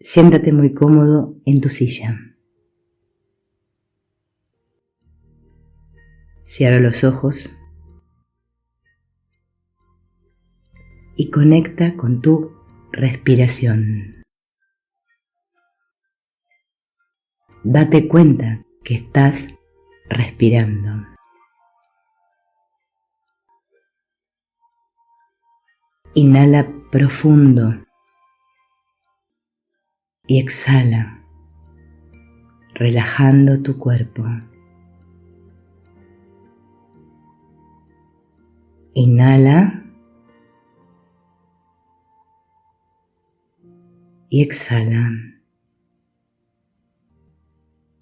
Siéntate muy cómodo en tu silla. Cierra los ojos y conecta con tu respiración. Date cuenta que estás respirando. Inhala profundo y exhala, relajando tu cuerpo. Inhala y exhala.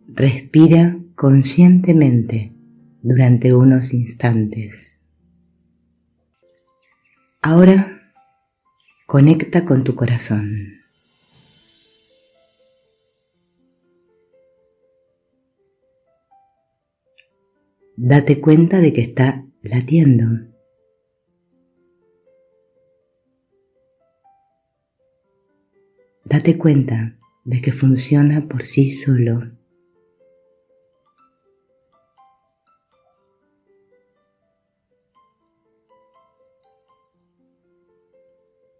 Respira conscientemente durante unos instantes. Ahora conecta con tu corazón. Date cuenta de que está latiendo. Date cuenta de que funciona por sí solo.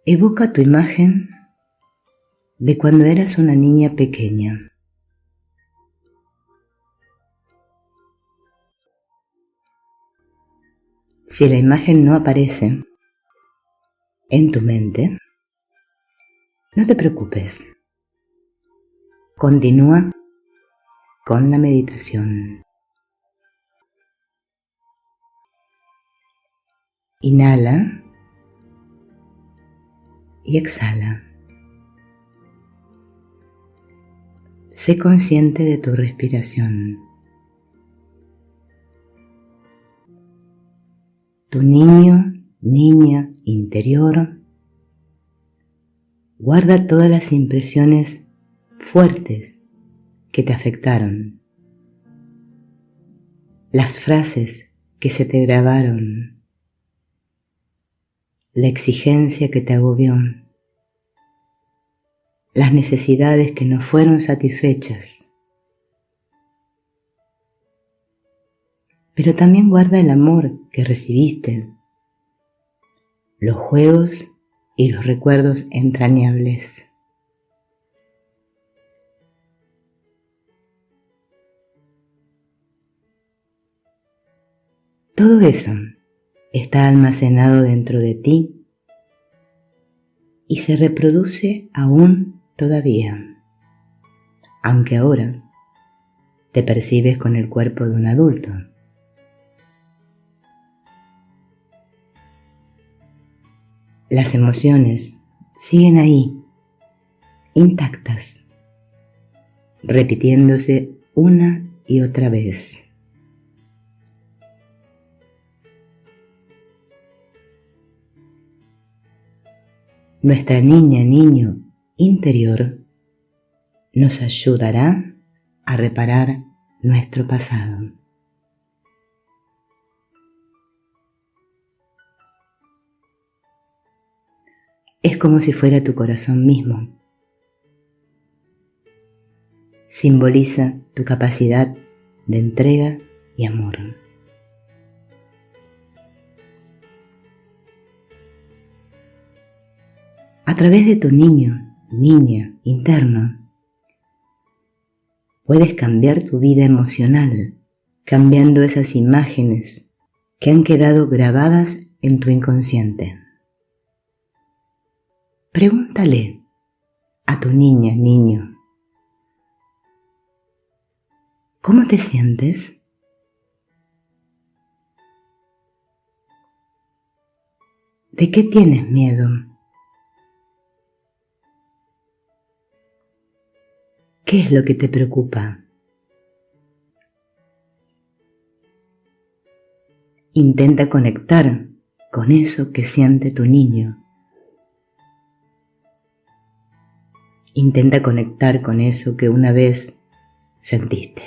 Evoca tu imagen de cuando eras una niña pequeña. Si la imagen no aparece en tu mente, no te preocupes. Continúa con la meditación. Inhala y exhala. Sé consciente de tu respiración. Tu niño, niña interior guarda todas las impresiones fuertes que te afectaron, las frases que se te grabaron, la exigencia que te agobió, las necesidades que no fueron satisfechas. Pero también guarda el amor que recibiste, los juegos y los recuerdos entrañables. Todo eso está almacenado dentro de ti y se reproduce aún todavía, aunque ahora te percibes con el cuerpo de un adulto. Las emociones siguen ahí, intactas, repitiéndose una y otra vez. Nuestra niña, niño interior nos ayudará a reparar nuestro pasado. Es como si fuera tu corazón mismo. Simboliza tu capacidad de entrega y amor. A través de tu niño, niña interno, puedes cambiar tu vida emocional, cambiando esas imágenes que han quedado grabadas en tu inconsciente. Pregúntale a tu niña, niño, ¿cómo te sientes? ¿De qué tienes miedo? ¿Qué es lo que te preocupa? Intenta conectar con eso que siente tu niño. Intenta conectar con eso que una vez sentiste.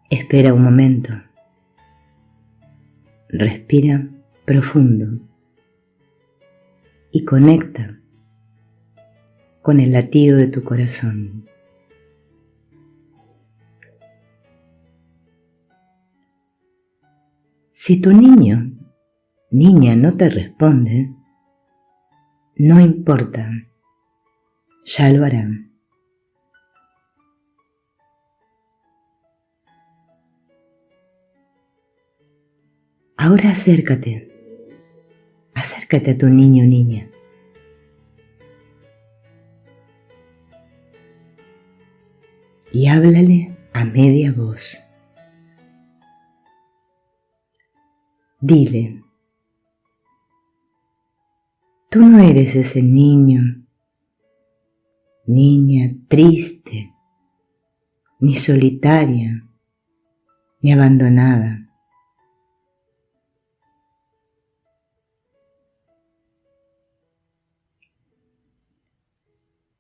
Espera un momento. Respira profundo y conecta con el latido de tu corazón. Si tu niño, niña no te responde, no importa, ya lo hará. Ahora acércate a tu niño o niña. Y háblale a media voz. Dile, tú no eres ese niño, niña triste, ni solitaria, ni abandonada.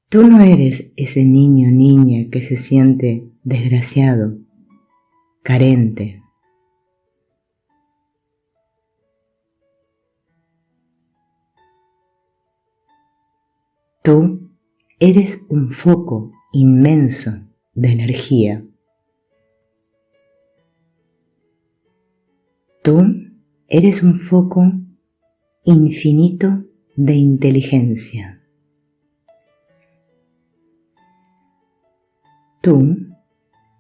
Tú no eres ese niño o niña que se siente desgraciado, carente. Tú eres un foco inmenso de energía. Tú eres un foco infinito de inteligencia. Tú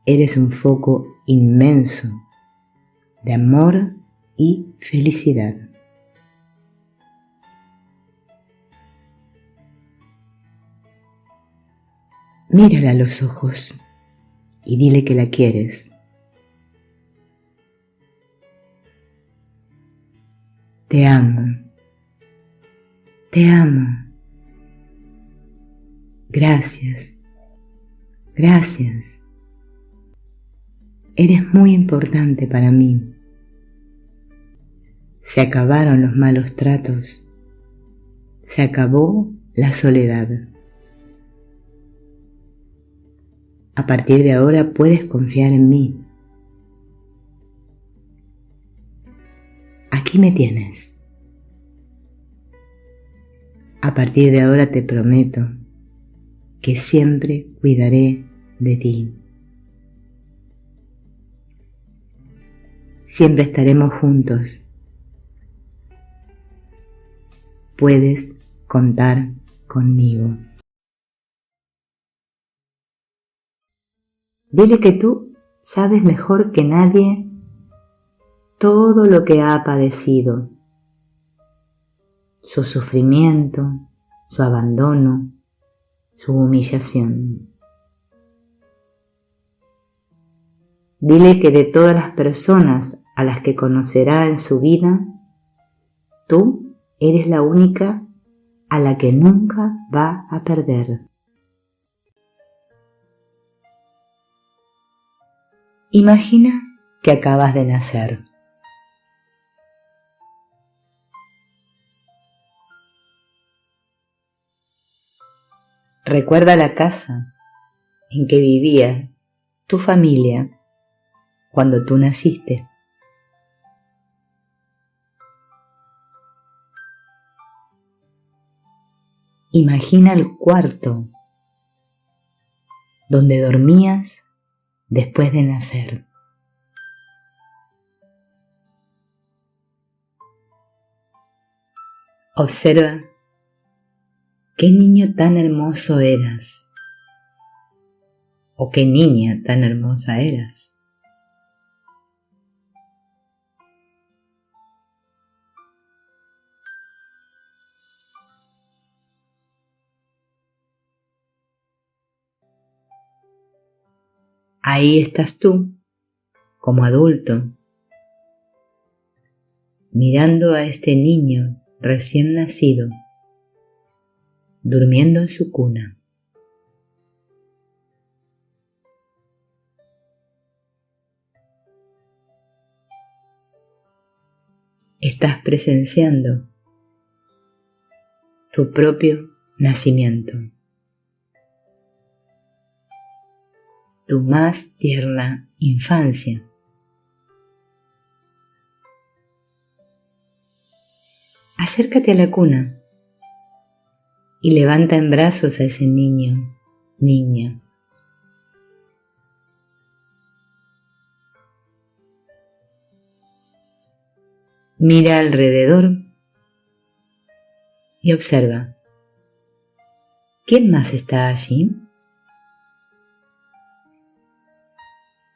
eres un foco inmenso de amor y felicidad. Mírala a los ojos y dile que la quieres. Te amo. Te amo. Gracias. Gracias. Eres muy importante para mí. Se acabaron los malos tratos. Se acabó la soledad. A partir de ahora puedes confiar en mí. Aquí me tienes. A partir de ahora te prometo que siempre cuidaré de ti. Siempre estaremos juntos. Puedes contar conmigo. Dile que tú sabes mejor que nadie todo lo que ha padecido, su sufrimiento, su abandono, su humillación. Dile que de todas las personas a las que conocerá en su vida, tú eres la única a la que nunca va a perder. Imagina que acabas de nacer. Recuerda la casa en que vivía tu familia cuando tú naciste. Imagina el cuarto donde dormías después de nacer. Observa qué niño tan hermoso eras o qué niña tan hermosa eras. Ahí estás tú, como adulto, mirando a este niño recién nacido, durmiendo en su cuna. Estás presenciando tu propio nacimiento, tu más tierna infancia. acércate a la cuna y levanta en brazos a ese niño, niña. Mira alrededor y observa. ¿Quién más está allí?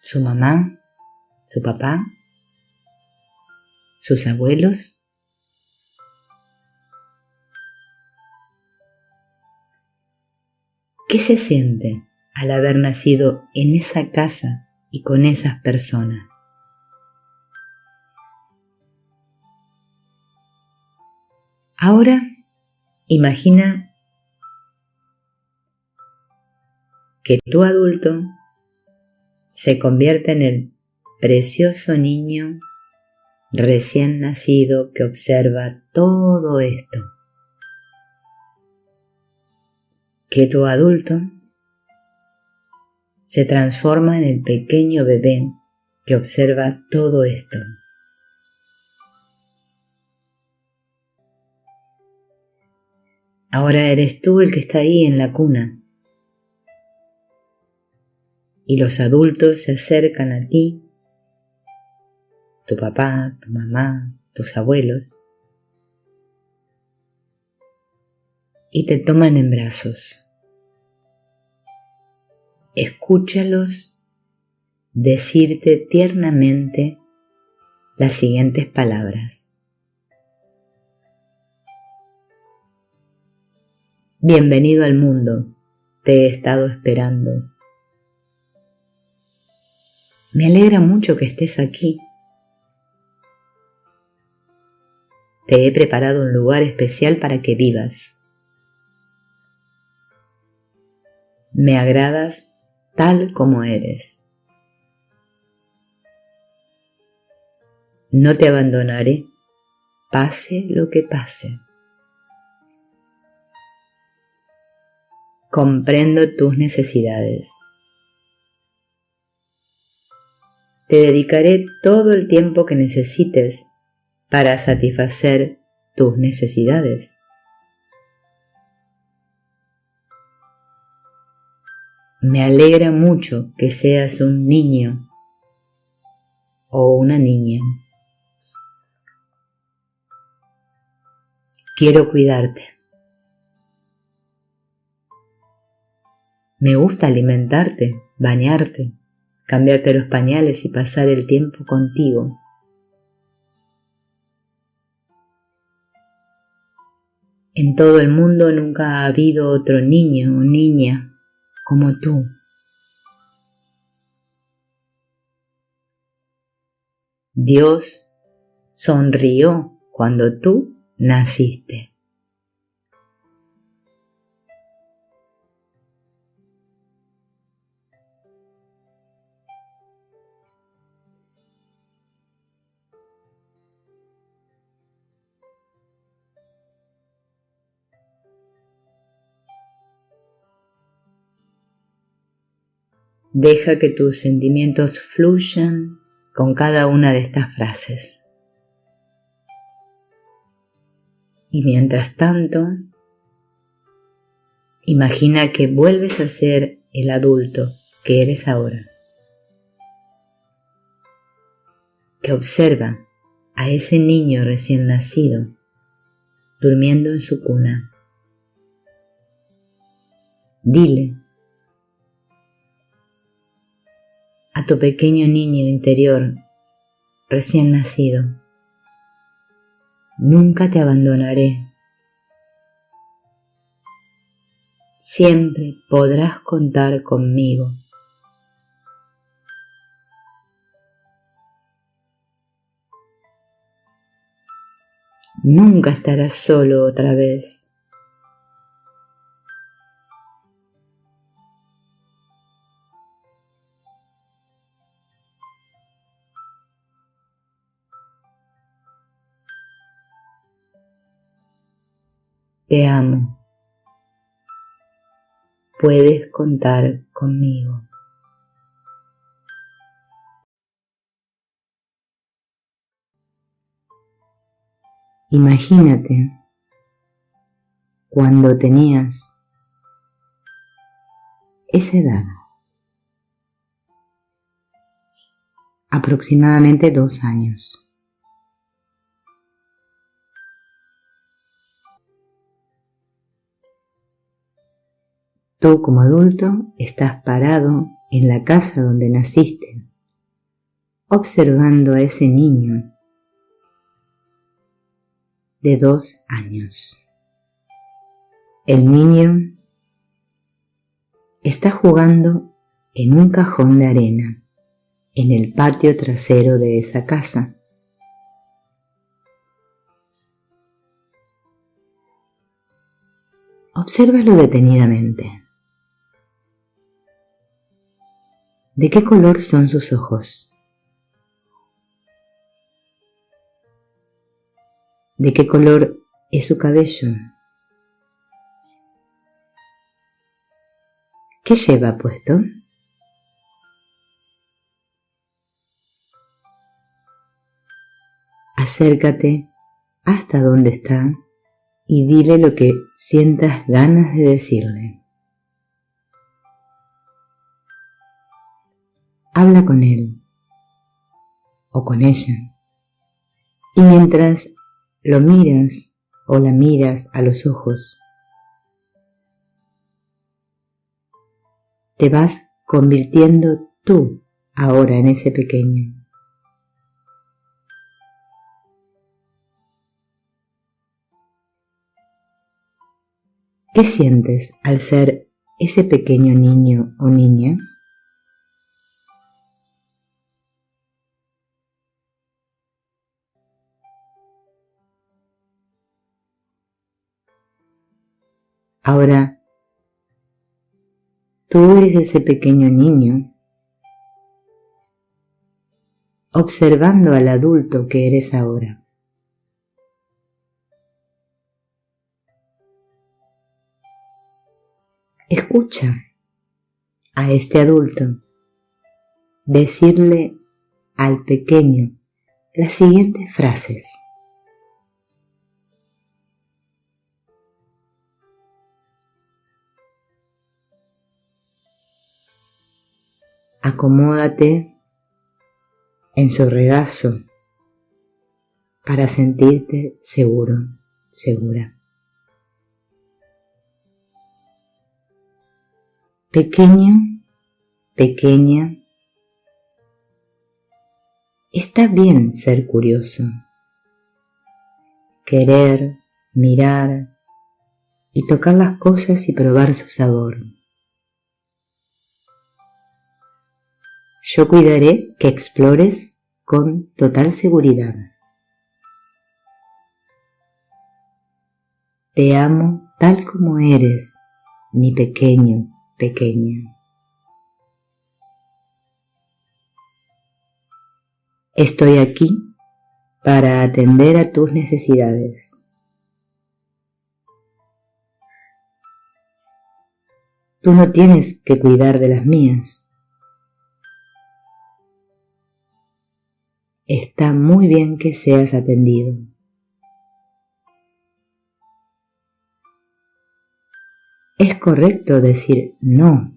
¿Su mamá? ¿Su papá? ¿Sus abuelos? ¿Qué se siente al haber nacido en esa casa y con esas personas? Ahora imagina que tu adulto se convierte en el precioso niño recién nacido que observa todo esto. Que tu adulto se transforma en el pequeño bebé que observa todo esto. Ahora eres tú el que está ahí en la cuna y los adultos se acercan a ti, tu papá, tu mamá, tus abuelos, y te toman en brazos. Escúchalos decirte tiernamente las siguientes palabras. Bienvenido al mundo, te he estado esperando. Me alegra mucho que estés aquí. Te he preparado un lugar especial para que vivas. Me agradas tal como eres. No te abandonaré, pase lo que pase. Comprendo tus necesidades. Te dedicaré todo el tiempo que necesites para satisfacer tus necesidades. Me alegra mucho que seas un niño o una niña. Quiero cuidarte. Me gusta alimentarte, bañarte, cambiarte los pañales y pasar el tiempo contigo. En todo el mundo nunca ha habido otro niño o niña como tú. Dios sonrió cuando tú naciste. Deja que tus sentimientos fluyan con cada una de estas frases. Y mientras tanto, imagina que vuelves a ser el adulto que eres ahora, que observa a ese niño recién nacido durmiendo en su cuna. Dile a tu pequeño niño interior recién nacido: nunca te abandonaré. Siempre podrás contar conmigo. Nunca estarás solo otra vez. Te amo. Puedes contar conmigo. Imagínate cuando tenías esa edad, aproximadamente 2 años. Tú como adulto estás parado en la casa donde naciste, observando a ese niño de 2 años. El niño está jugando en un cajón de arena en el patio trasero de esa casa. Obsérvalo detenidamente. ¿De qué color son sus ojos? ¿De qué color es su cabello? ¿Qué lleva puesto? Acércate hasta donde está y dile lo que sientas ganas de decirle. Habla con él o con ella y mientras lo miras o la miras a los ojos, te vas convirtiendo tú ahora en ese pequeño. ¿Qué sientes al ser ese pequeño niño o niña? Ahora, tú eres ese pequeño niño, observando al adulto que eres ahora. Escucha a este adulto decirle al pequeño las siguientes frases. Acomódate en su regazo para sentirte seguro, segura. Pequeño, pequeña, está bien ser curioso, querer, mirar y tocar las cosas y probar su sabor. Yo cuidaré que explores con total seguridad. Te amo tal como eres, mi pequeño, pequeña. Estoy aquí para atender a tus necesidades. Tú no tienes que cuidar de las mías. Está muy bien que seas atendido. Es correcto decir no.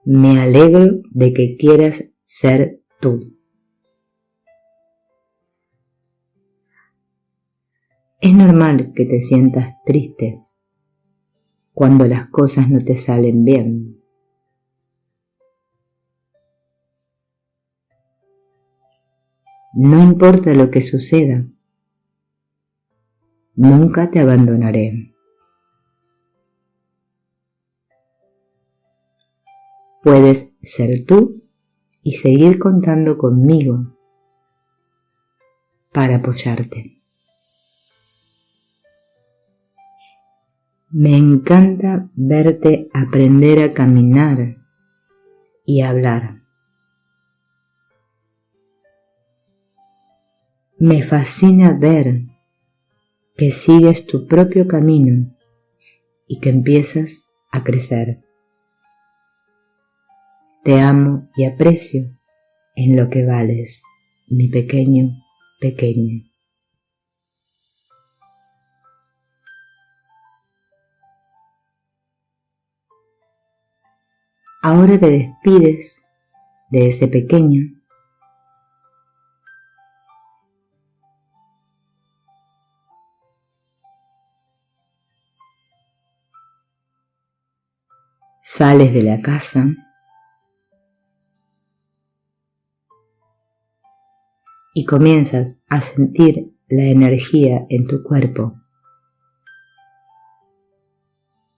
Me alegro de que quieras ser tú. Es normal que te sientas triste cuando las cosas no te salen bien. No importa lo que suceda, nunca te abandonaré. Puedes ser tú y seguir contando conmigo para apoyarte. Me encanta verte aprender a caminar y a hablar. Me fascina ver que sigues tu propio camino y que empiezas a crecer. Te amo y aprecio en lo que vales, mi pequeño, pequeña. Ahora te despides de ese pequeño sales de la casa y comienzas a sentir la energía en tu cuerpo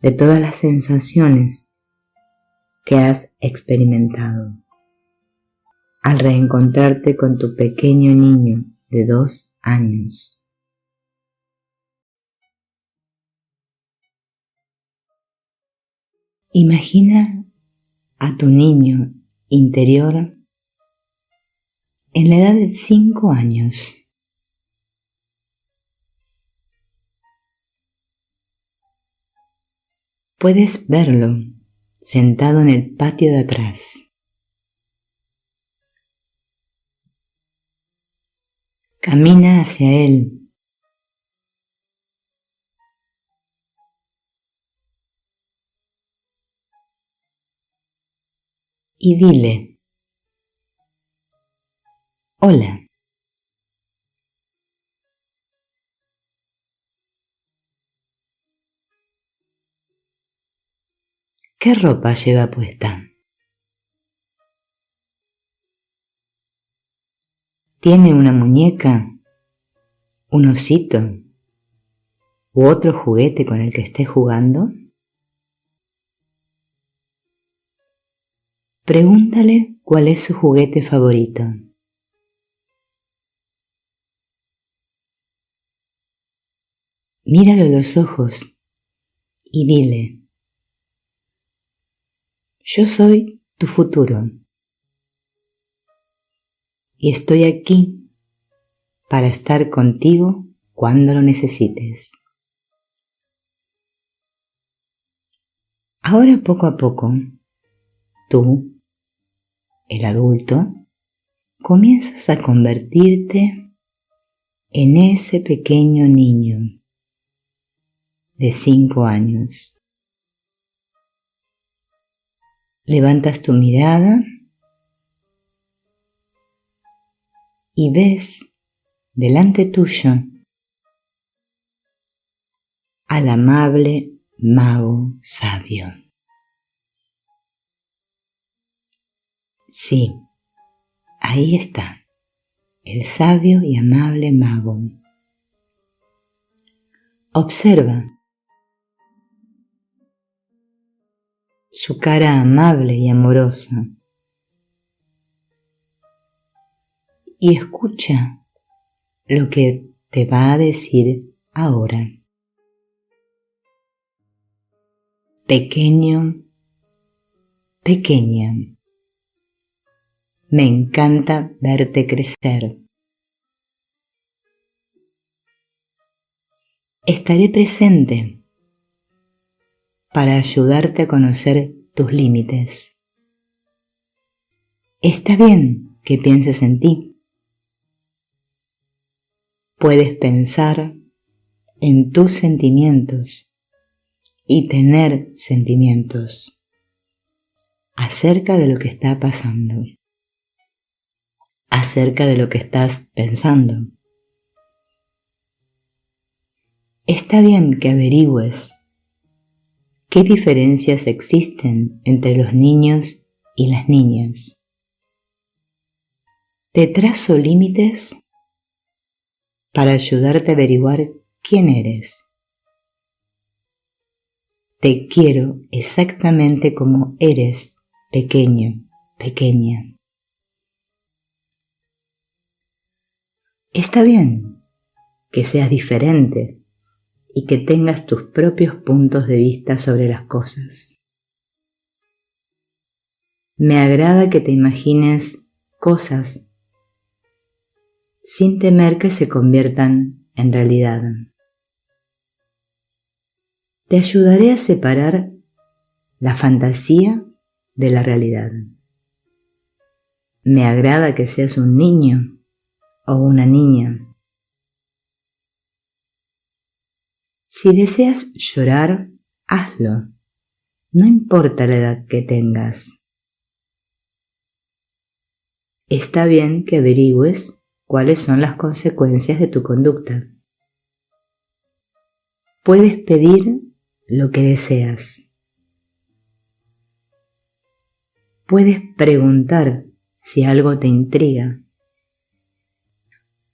de todas las sensaciones que has experimentado al reencontrarte con tu pequeño niño de 2 años. Imagina a tu niño interior en la edad de 5 años. Puedes verlo sentado en el patio de atrás. Camina hacia él. Y dile: hola. ¿Qué ropa lleva puesta? ¿Tiene una muñeca, un osito u otro juguete con el que esté jugando? Pregúntale cuál es su juguete favorito. Míralo a los ojos y dile: yo soy tu futuro y estoy aquí para estar contigo cuando lo necesites. Ahora, poco a poco, tú, el adulto, comienzas a convertirte en ese pequeño niño de 5 años. Levantas tu mirada y ves delante tuyo al amable mago sabio. Sí, ahí está, el sabio y amable mago. Observa su cara amable y amorosa y escucha lo que te va a decir ahora. Pequeño, pequeña, me encanta verte crecer. Estaré presente para ayudarte a conocer tus límites. Está bien que pienses en ti. Puedes pensar en tus sentimientos y tener sentimientos acerca de lo que está pasando, acerca de lo que estás pensando. Está bien que averigües qué diferencias existen entre los niños y las niñas. Te trazo límites para ayudarte a averiguar quién eres. Te quiero exactamente como eres, pequeño, pequeña. Está bien que seas diferente y que tengas tus propios puntos de vista sobre las cosas. Me agrada que te imagines cosas sin temer que se conviertan en realidad. Te ayudaré a separar la fantasía de la realidad. Me agrada que seas un niño o una niña. Si deseas llorar, hazlo. No importa la edad que tengas. está bien que averigües cuáles son las consecuencias de tu conducta. Puedes pedir lo que deseas. Puedes preguntar si algo te intriga.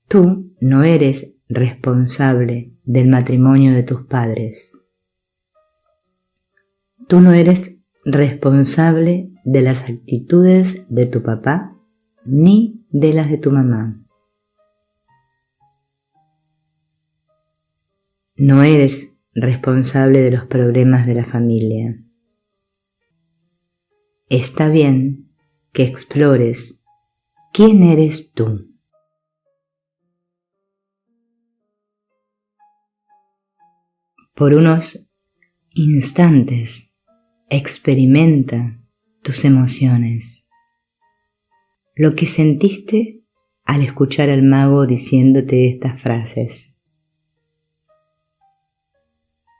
Tú no eres responsable del matrimonio de tus padres. Tú no eres responsable de las actitudes de tu papá ni de las de tu mamá. No eres responsable de los problemas de la familia. Está bien que explores quién eres tú. Por unos instantes experimenta tus emociones. Lo que sentiste al escuchar al mago diciéndote estas frases.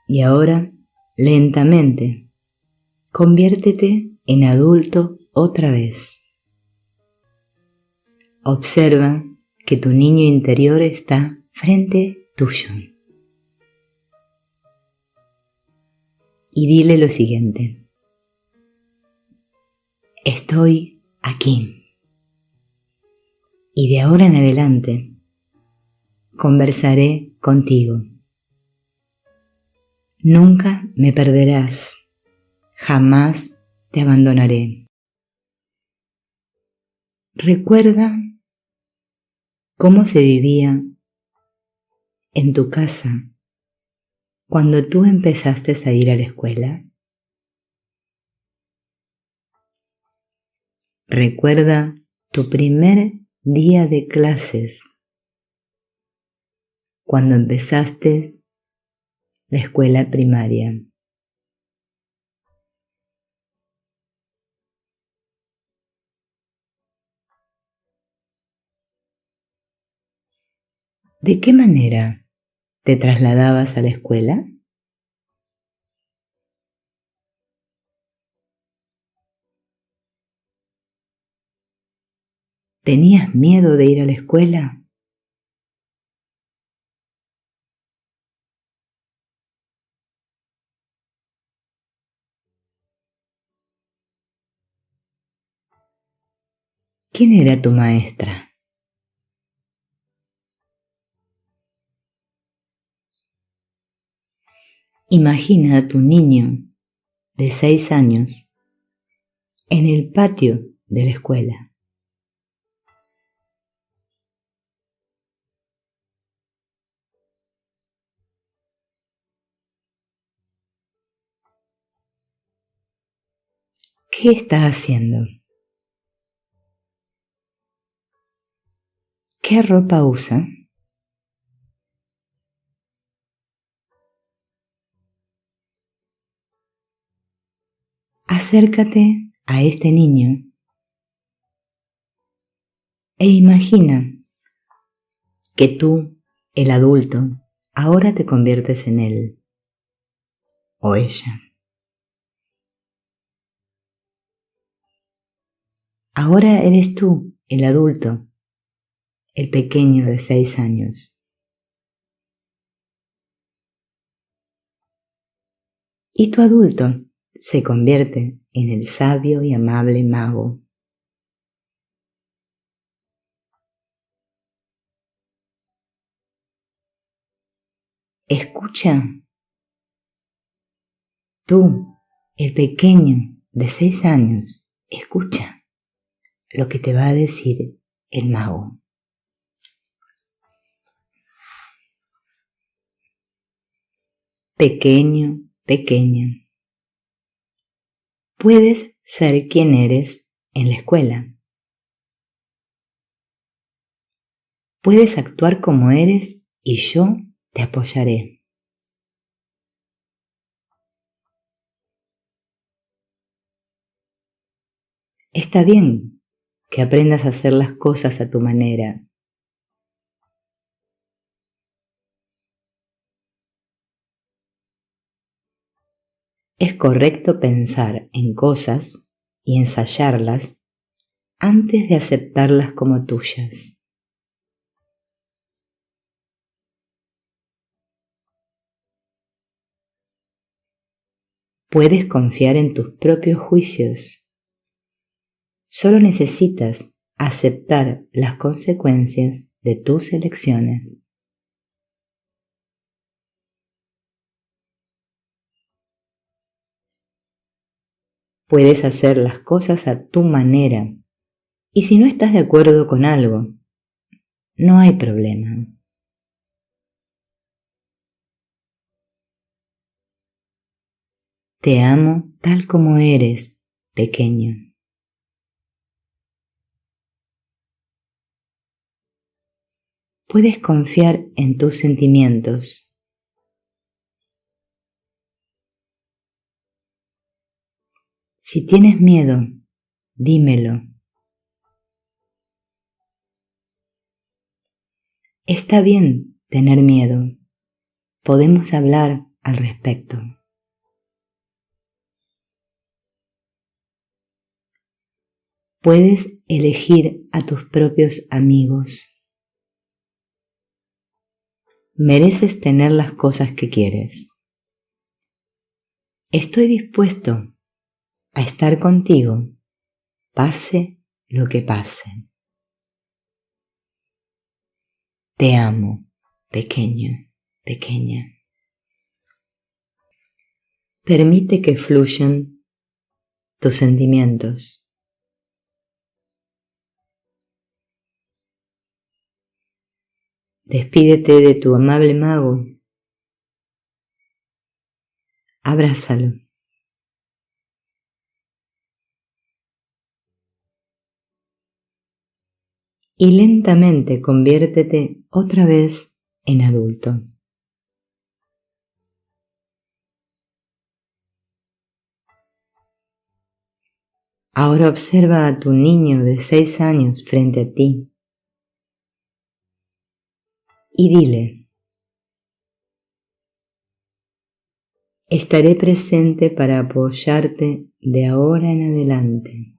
Y ahora, lentamente, conviértete en adulto otra vez. Observa que tu niño interior está frente tuyo. Y dile lo siguiente: estoy aquí. Y de ahora en adelante conversaré contigo. Nunca me perderás, jamás te abandonaré. Recuerda cómo se vivía en tu casa cuando tú empezaste a ir a la escuela. Recuerda tu primer día de clases, cuando empezaste la escuela primaria. ¿De qué manera te trasladabas a la escuela? ¿Tenías miedo de ir a la escuela? ¿Quién era tu maestra? Imagina a tu niño de 6 años en el patio de la escuela. ¿Qué está haciendo? ¿Qué ropa usa? Acércate a este niño e imagina que tú, el adulto, ahora te conviertes en él o ella. Ahora eres tú, el adulto, el pequeño de 6 años. Y tu adulto se convierte en el sabio y amable mago. Escucha, tú, el pequeño de 6 años, escucha lo que te va a decir el mago. Pequeño, pequeña, puedes ser quien eres en la escuela. Puedes actuar como eres y yo te apoyaré. Está bien que aprendas a hacer las cosas a tu manera. Es correcto pensar en cosas y ensayarlas antes de aceptarlas como tuyas. Puedes confiar en tus propios juicios. Solo necesitas aceptar las consecuencias de tus elecciones. Puedes hacer las cosas a tu manera, y si no estás de acuerdo con algo, no hay problema. Te amo tal como eres, pequeño. Puedes confiar en tus sentimientos. Si tienes miedo, dímelo. Está bien tener miedo. Podemos hablar al respecto. Puedes elegir a tus propios amigos. Mereces tener las cosas que quieres. Estoy dispuesto a estar contigo, pase lo que pase. Te amo, pequeño, pequeña. Permite que fluyan tus sentimientos. Despídete de tu amable mago. Abrázalo. Y lentamente conviértete otra vez en adulto. Ahora observa a tu niño de 6 años frente a ti y dile: estaré presente para apoyarte de ahora en adelante.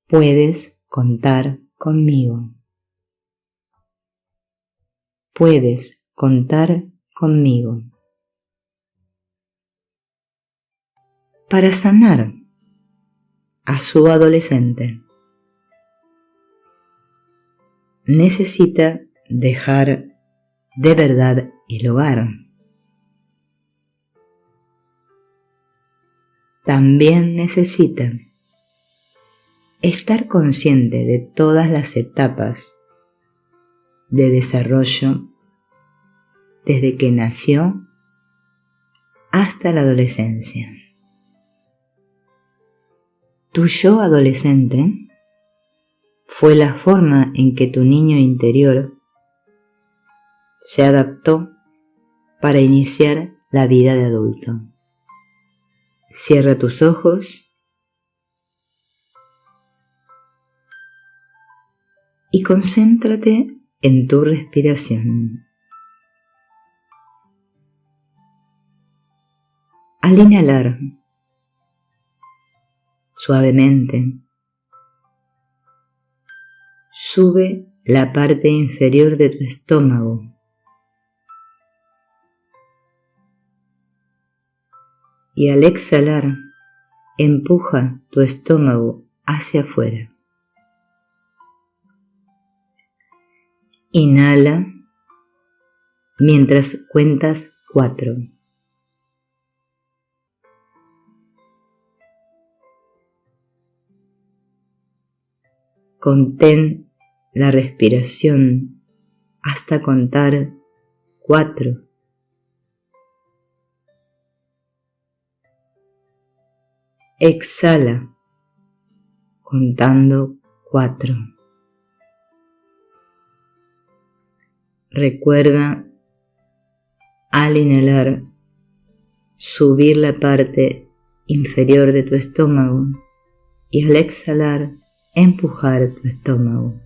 Puedes contar conmigo. Puedes contar conmigo. Para sanar a su adolescente, necesita dejar de verdad el hogar. También necesita estar consciente de todas las etapas de desarrollo desde que nació hasta la adolescencia. Tu yo adolescente fue la forma en que tu niño interior se adaptó para iniciar la vida de adulto. Cierra tus ojos y concéntrate en tu respiración. Al inhalar, suavemente, sube la parte inferior de tu estómago. Y al exhalar, empuja tu estómago hacia afuera. Inhala mientras cuentas 4. Contén la respiración hasta contar 4. Exhala contando 4. Recuerda, al inhalar, subir la parte inferior de tu estómago y al exhalar, empujar tu estómago.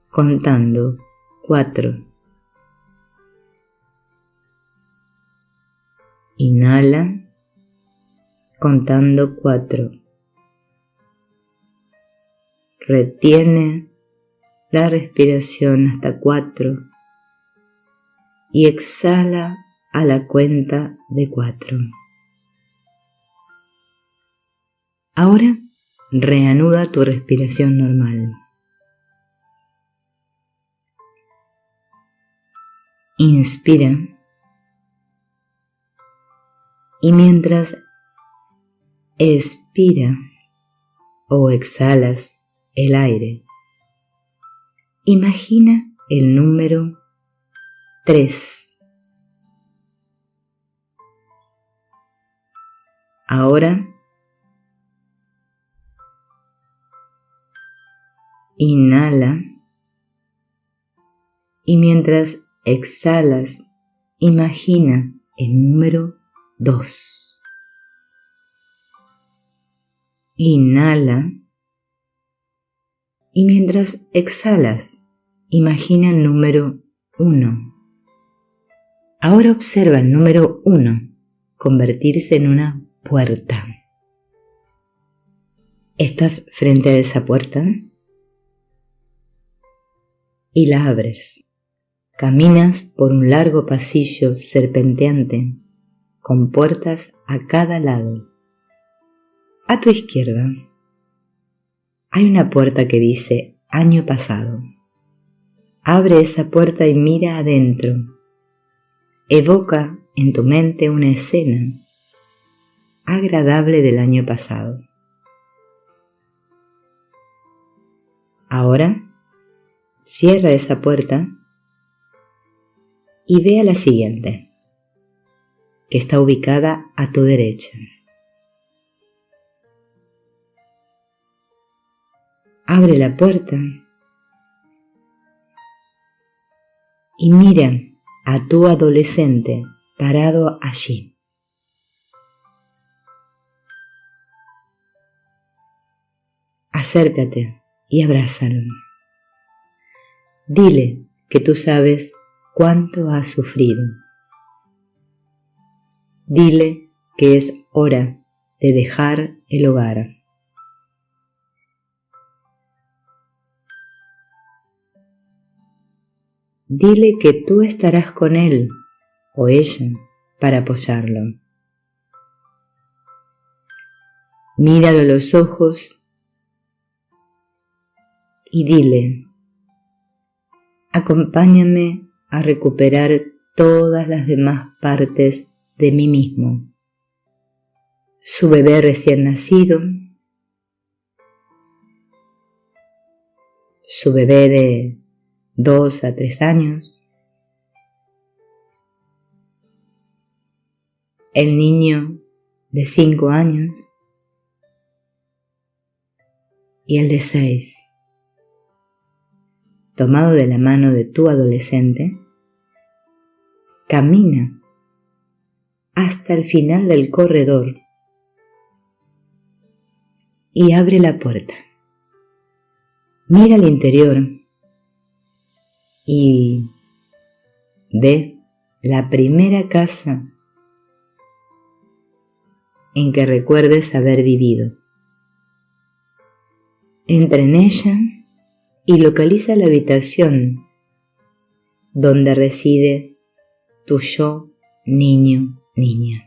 Contando 4. Inhala contando 4. Retiene la respiración hasta 4 y exhala a la cuenta de 4. Ahora reanuda tu respiración normal. Inspira y mientras expira o exhalas el aire, imagina el número 3. Ahora inhala y mientras exhalas, imagina el número 2. Inhala y mientras exhalas, imagina el número 1. Ahora observa el número 1 convertirse en una puerta. Estás frente a esa puerta y la abres. Caminas por un largo pasillo serpenteante con puertas a cada lado. A tu izquierda hay una puerta que dice año pasado. Abre esa puerta y mira adentro. Evoca en tu mente una escena agradable del año pasado. Ahora cierra esa puerta y ve a la siguiente, que está ubicada a tu derecha. Abre la puerta y mira a tu adolescente parado allí. Acércate y abrázalo. Dile que tú sabes cuánto ha sufrido. Dile que es hora de dejar el hogar. Dile que tú estarás con él o ella para apoyarlo. Míralo a los ojos y dile: acompáñame a recuperar todas las demás partes de mí mismo. Su bebé recién nacido, su bebé de 2 a 3 años, el niño de 5 años y el de 6. Tomado de la mano de tu adolescente, camina hasta el final del corredor y abre la puerta. Mira al interior y ve la primera casa en que recuerdes haber vivido. Entra en ella y localiza la habitación donde reside tu yo niño, niña.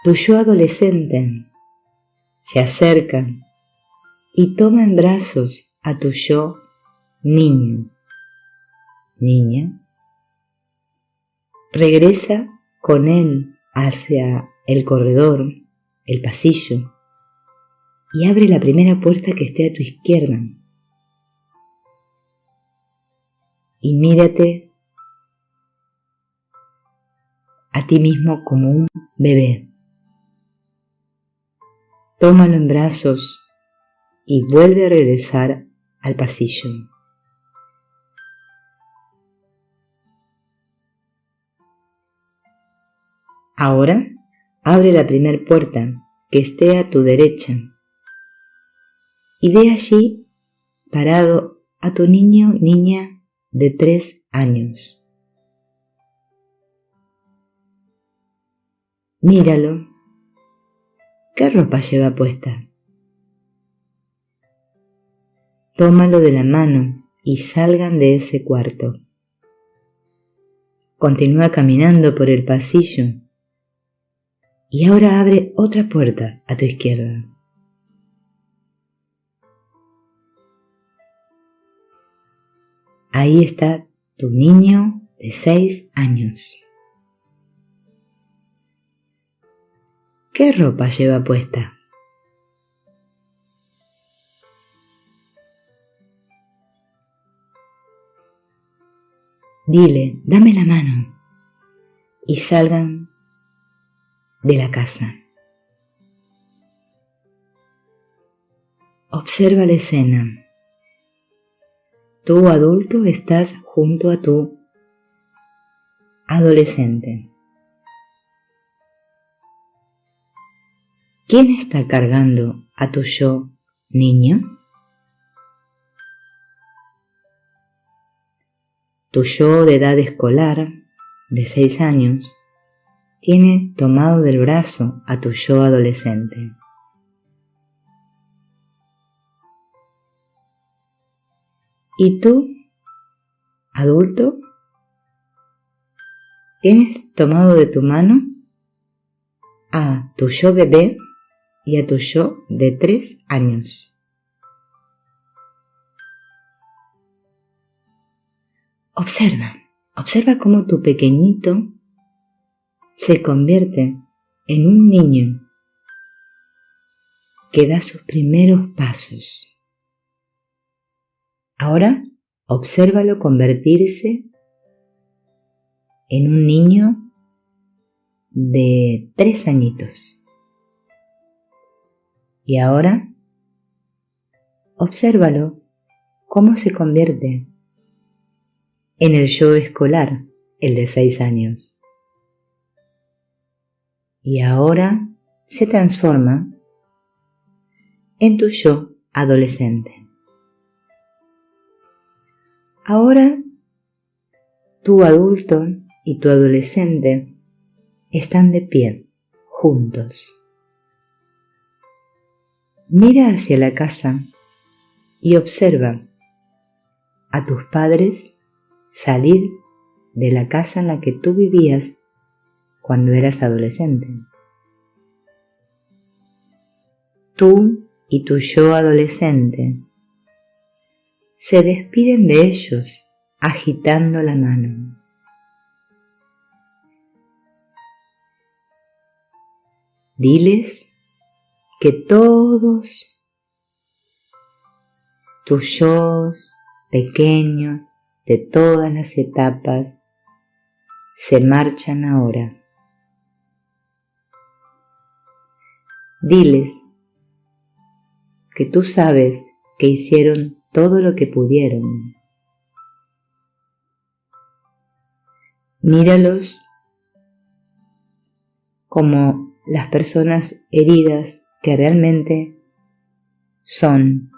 Tu yo adolescente se acerca y toma en brazos a tu yo niño, niña. Regresa con él hacia el corredor, el pasillo, y abre la primera puerta que esté a tu izquierda. Y mírate a ti mismo como un bebé. Tómalo en brazos y vuelve a regresar al pasillo. Ahora abre la primera puerta que esté a tu derecha y ve allí parado a tu niño, niña de 3 años. Míralo. ¿Qué ropa lleva puesta? Tómalo de la mano y salgan de ese cuarto. Continúa caminando por el pasillo y ahora abre otra puerta a tu izquierda. Ahí está tu niño de 6 años. ¿Qué ropa lleva puesta? Dile, dame la mano, y salgan de la casa. Observa la escena. Tú, adulto, estás junto a tu adolescente. ¿Quién está cargando a tu yo niño? Tu yo de edad escolar, de 6 años, tiene tomado del brazo a tu yo adolescente. ¿Y tú, adulto, tienes tomado de tu mano a tu yo bebé y a tu yo de 3 años? Observa cómo tu pequeñito se convierte en un niño que da sus primeros pasos. Ahora, obsérvalo convertirse en un niño de 3 añitos. Y ahora, obsérvalo cómo se convierte en el yo escolar, el de 6 años. Y ahora se transforma en tu yo adolescente. Ahora, tu adulto y tu adolescente están de pie, juntos. Mira hacia la casa y observa a tus padres salir de la casa en la que tú vivías cuando eras adolescente. Tú y tu yo adolescente se despiden de ellos agitando la mano. Diles que todos tus yo pequeños de todas las etapas se marchan ahora. Diles que tú sabes que hicieron todo lo que pudieron. Míralos como las personas heridas que realmente son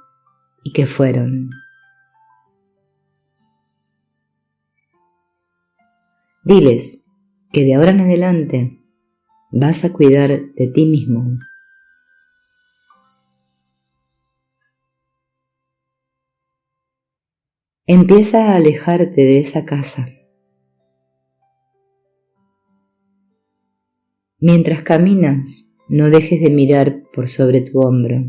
y que fueron. Diles que de ahora en adelante vas a cuidar de ti mismo. Empieza a alejarte de esa casa. Mientras caminas, no dejes de mirar por sobre tu hombro.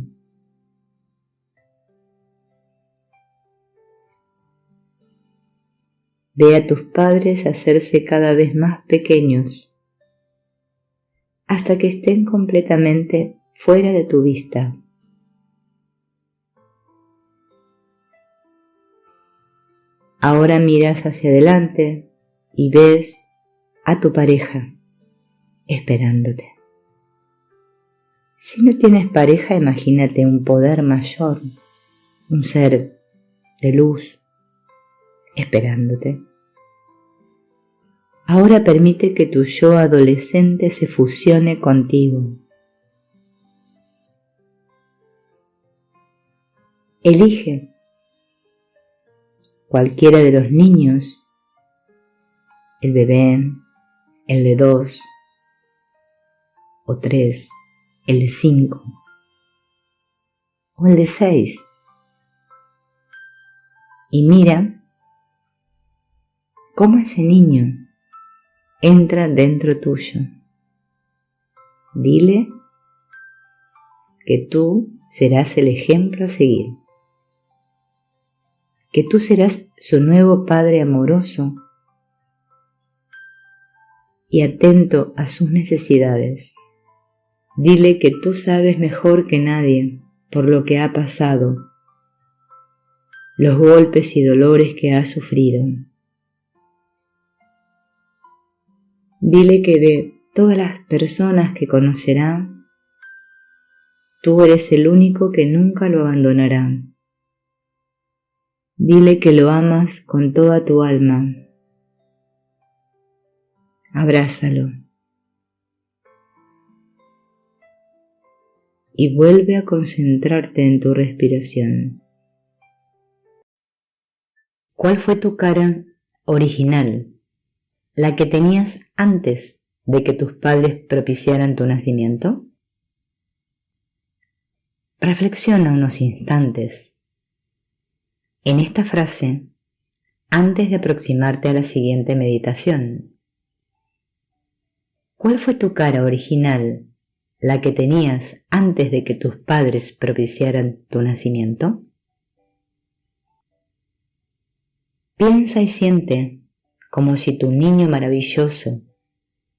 Ve a tus padres hacerse cada vez más pequeños, hasta que estén completamente fuera de tu vista. Ahora miras hacia adelante y ves a tu pareja esperándote. Si no tienes pareja, imagínate un poder mayor, un ser de luz esperándote. Ahora permite que tu yo adolescente se fusione contigo. Elige cualquiera de los niños, el bebé, el de 2, o 3, el de 5 o el de 6. Y mira cómo ese niño entra dentro tuyo. Dile que tú serás el ejemplo a seguir, que tú serás su nuevo padre amoroso y atento a sus necesidades. Dile que tú sabes mejor que nadie por lo que ha pasado, los golpes y dolores que ha sufrido. Dile que de todas las personas que conocerá, tú eres el único que nunca lo abandonará. Dile que lo amas con toda tu alma. Abrázalo. Y vuelve a concentrarte en tu respiración. ¿Cuál fue tu cara original, la que tenías antes de que tus padres propiciaran tu nacimiento? Reflexiona unos instantes en esta frase antes de aproximarte a la siguiente meditación. ¿Cuál fue tu cara original, la que tenías antes de que tus padres propiciaran tu nacimiento? Piensa y siente como si tu niño maravilloso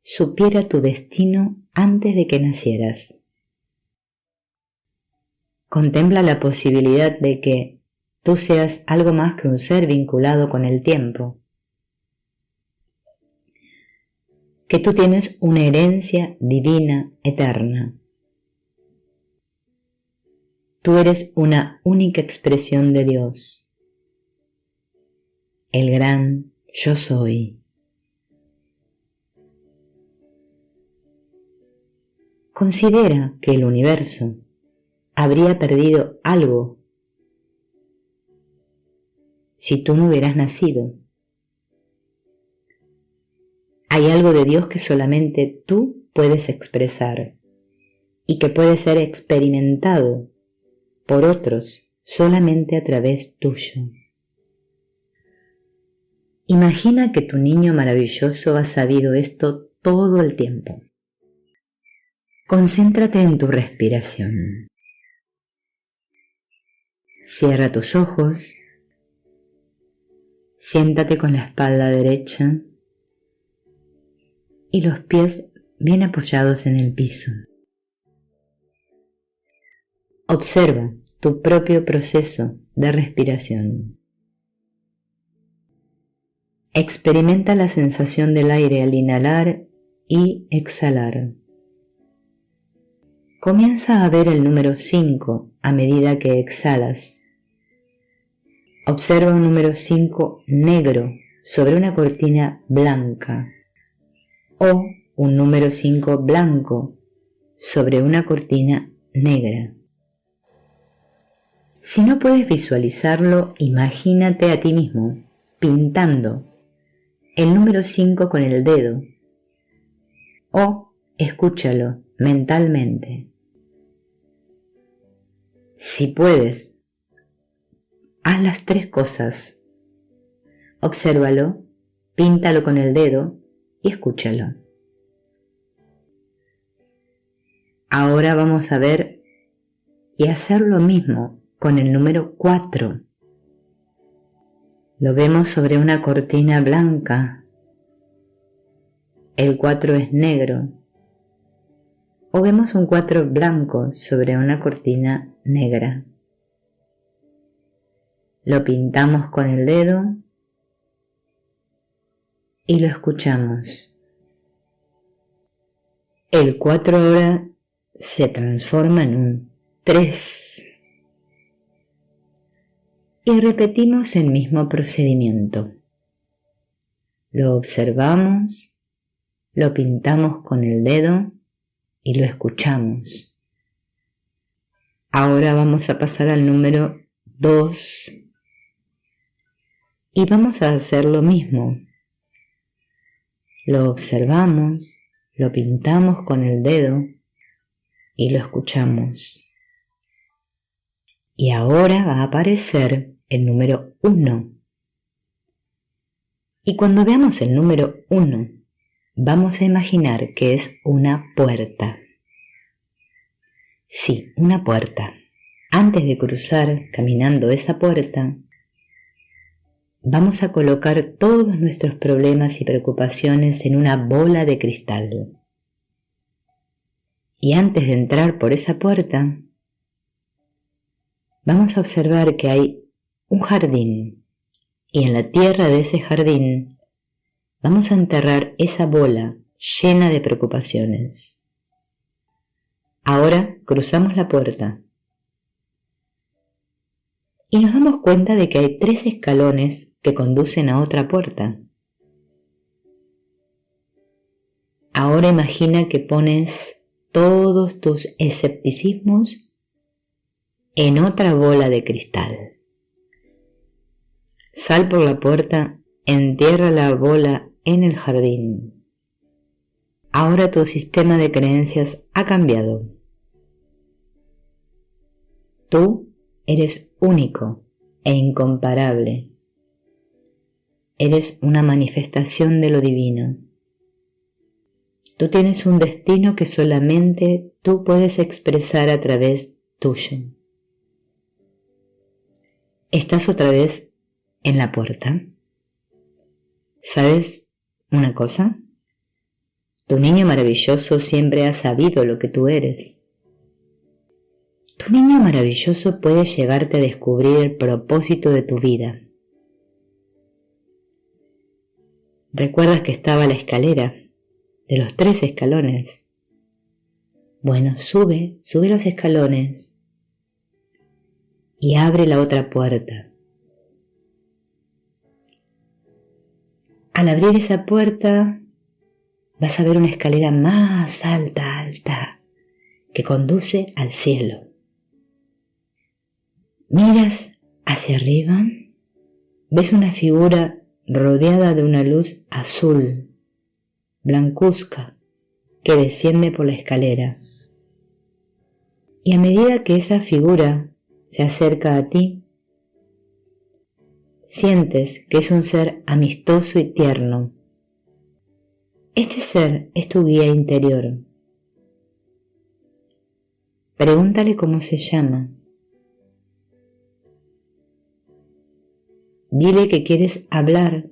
supiera tu destino antes de que nacieras. Contempla la posibilidad de que tú seas algo más que un ser vinculado con el tiempo, que tú tienes una herencia divina eterna. Tú eres una única expresión de Dios, el gran Yo Soy. Considera que el universo habría perdido algo si tú no hubieras nacido. Hay algo de Dios que solamente tú puedes expresar y que puede ser experimentado por otros solamente a través tuyo. Imagina que tu niño maravilloso ha sabido esto todo el tiempo. Concéntrate en tu respiración. Cierra tus ojos. Siéntate con la espalda derecha y los pies bien apoyados en el piso. Observa tu propio proceso de respiración. Experimenta la sensación del aire al inhalar y exhalar. Comienza a ver el número 5 a medida que exhalas. Observa un número 5 negro sobre una cortina blanca o un número 5 blanco sobre una cortina negra. Si no puedes visualizarlo, imagínate a ti mismo pintando el número 5 con el dedo o escúchalo mentalmente. Si puedes, haz las 3 cosas. Obsérvalo, píntalo con el dedo y escúchalo. Ahora vamos a ver y hacer lo mismo con el número 4. Lo vemos sobre una cortina blanca. El 4 es negro. O vemos un 4 blanco sobre una cortina negra. Lo pintamos con el dedo y lo escuchamos. El 4 ahora se transforma en un 3. Y repetimos el mismo procedimiento. Lo observamos, lo pintamos con el dedo y lo escuchamos. Ahora vamos a pasar al número 2 y vamos a hacer lo mismo. Lo observamos, lo pintamos con el dedo y lo escuchamos. Y ahora va a aparecer el número 1. Y cuando veamos el número 1, vamos a imaginar que es una puerta. Sí, una puerta. Antes de cruzar caminando esa puerta, vamos a colocar todos nuestros problemas y preocupaciones en una bola de cristal. Y antes de entrar por esa puerta, vamos a observar que hay un jardín. Y en la tierra de ese jardín vamos a enterrar esa bola llena de preocupaciones. Ahora cruzamos la puerta y nos damos cuenta de que hay 3 escalones que conducen a otra puerta. Ahora imagina que pones todos tus escepticismos en otra bola de cristal. Sal por la puerta, entierra la bola en el jardín. Ahora tu sistema de creencias ha cambiado. Tú eres único e incomparable. Eres una manifestación de lo divino. Tú tienes un destino que solamente tú puedes expresar a través tuyo. Estás otra vez en la puerta. ¿Sabes una cosa? Tu niño maravilloso siempre ha sabido lo que tú eres. Tu niño maravilloso puede llevarte a descubrir el propósito de tu vida. ¿Recuerdas que estaba la escalera de los 3 escalones? Bueno, sube los escalones y abre la otra puerta. Al abrir esa puerta vas a ver una escalera más alta que conduce al cielo. Miras hacia arriba, ves una figura rodeada de una luz azul, blancuzca, que desciende por la escalera. Y a medida que esa figura se acerca a ti, sientes que es un ser amistoso y tierno. Este ser es tu guía interior. Pregúntale cómo se llama. Dile que quieres hablar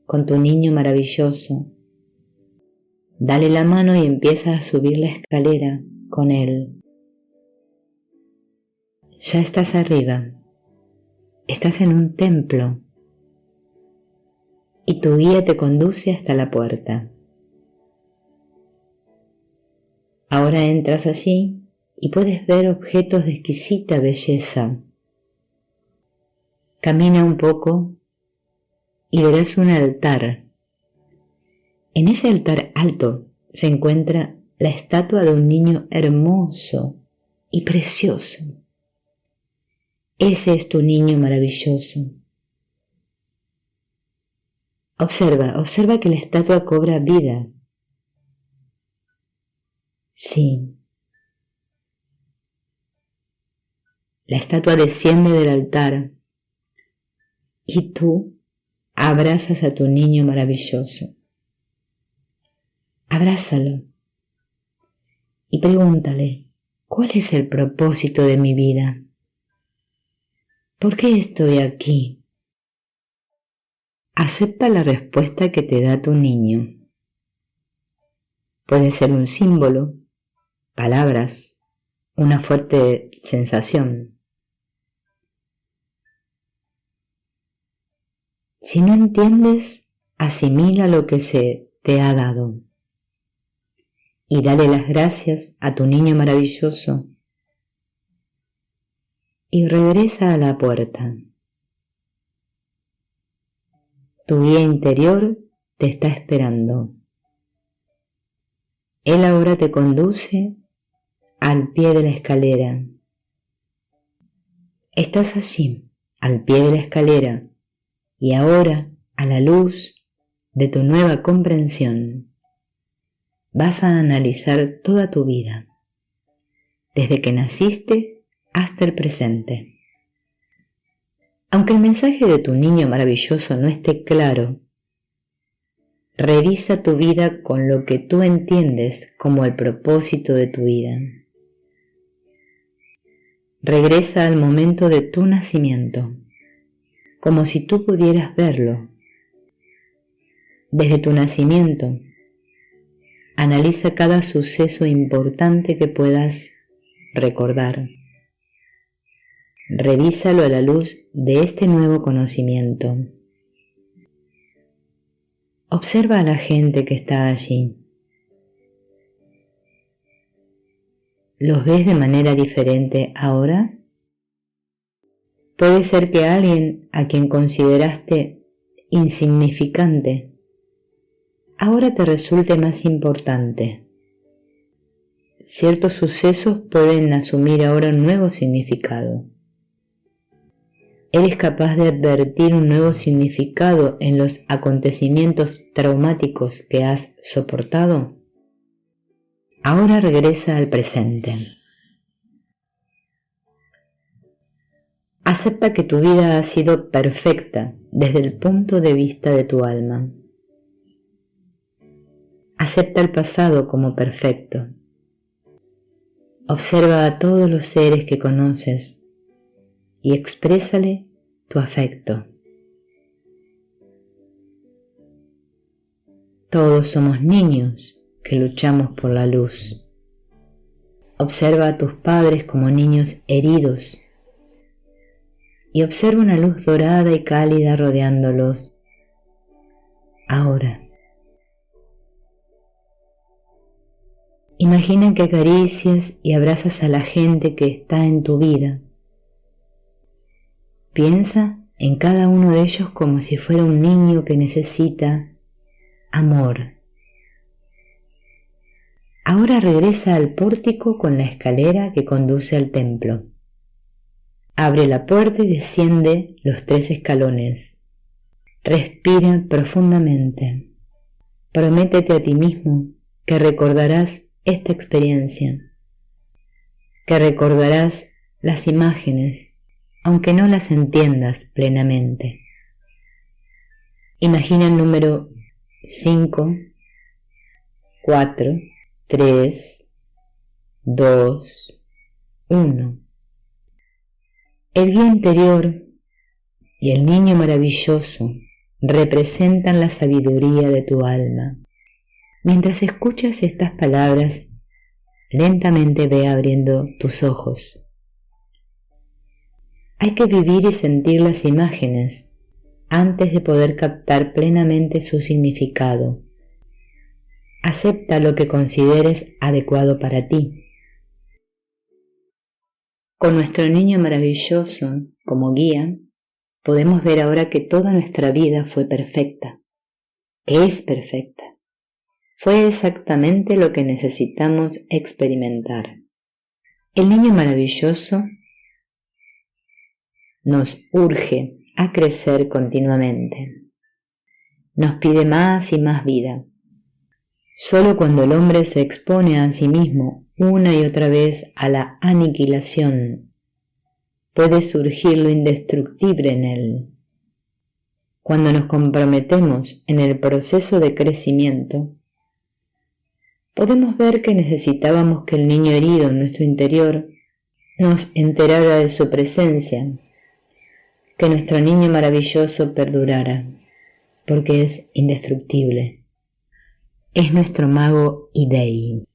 con tu niño maravilloso. Dale la mano y empieza a subir la escalera con él. Ya estás arriba. Estás en un templo. Y tu guía te conduce hasta la puerta. Ahora entras allí y puedes ver objetos de exquisita belleza. Camina un poco y verás un altar. En ese altar alto se encuentra la estatua de un niño hermoso y precioso. Ese es tu niño maravilloso. Observa que la estatua cobra vida. Sí. La estatua desciende del altar y tú abrazas a tu niño maravilloso. Abrázalo y pregúntale, ¿cuál es el propósito de mi vida? ¿Por qué estoy aquí? Acepta la respuesta que te da tu niño. Puede ser un símbolo, palabras, una fuerte sensación. Si no entiendes, asimila lo que se te ha dado y dale las gracias a tu niño maravilloso y regresa a la puerta. Tu guía interior te está esperando. Él ahora te conduce al pie de la escalera. Estás allí, al pie de la escalera, y ahora, a la luz de tu nueva comprensión, vas a analizar toda tu vida. desde que naciste hasta el presente. Aunque el mensaje de tu niño maravilloso no esté claro, revisa tu vida con lo que tú entiendes como el propósito de tu vida. Regresa al momento de tu nacimiento, como si tú pudieras verlo. Desde tu nacimiento, analiza cada suceso importante que puedas recordar. Revísalo a la luz de este nuevo conocimiento. Observa a la gente que está allí. ¿Los ves de manera diferente ahora? Puede ser que alguien a quien consideraste insignificante ahora te resulte más importante. Ciertos sucesos pueden asumir ahora un nuevo significado. ¿Eres capaz de advertir un nuevo significado en los acontecimientos traumáticos que has soportado? Ahora regresa al presente. Acepta que tu vida ha sido perfecta desde el punto de vista de tu alma. Acepta el pasado como perfecto. Observa a todos los seres que conoces y exprésale tu afecto. Todos somos niños que luchamos por la luz. Observa a tus padres como niños heridos y observa una luz dorada y cálida rodeándolos. Ahora, imagina que acaricias y abrazas a la gente que está en tu vida. Piensa en cada uno de ellos como si fuera un niño que necesita amor. Ahora regresa al pórtico con la escalera que conduce al templo. Abre la puerta y desciende los 3 escalones. Respira profundamente. Prométete a ti mismo que recordarás esta experiencia, que recordarás las imágenes, aunque no las entiendas plenamente. Imagina el número 5, 4, 3, 2, 1. El guía interior y el niño maravilloso representan la sabiduría de tu alma. Mientras escuchas estas palabras, lentamente ve abriendo tus ojos. Hay que vivir y sentir las imágenes antes de poder captar plenamente su significado. Acepta lo que consideres adecuado para ti. Con nuestro niño maravilloso como guía, podemos ver ahora que toda nuestra vida fue perfecta, que es perfecta. Fue exactamente lo que necesitamos experimentar. El niño maravilloso nos urge a crecer continuamente. Nos pide más y más vida. Solo cuando el hombre se expone a sí mismo una y otra vez a la aniquilación, puede surgir lo indestructible en él. Cuando nos comprometemos en el proceso de crecimiento, podemos ver que necesitábamos que el niño herido en nuestro interior nos enterara de su presencia, que nuestro niño maravilloso perdurara, porque es indestructible. Es nuestro mago Idei.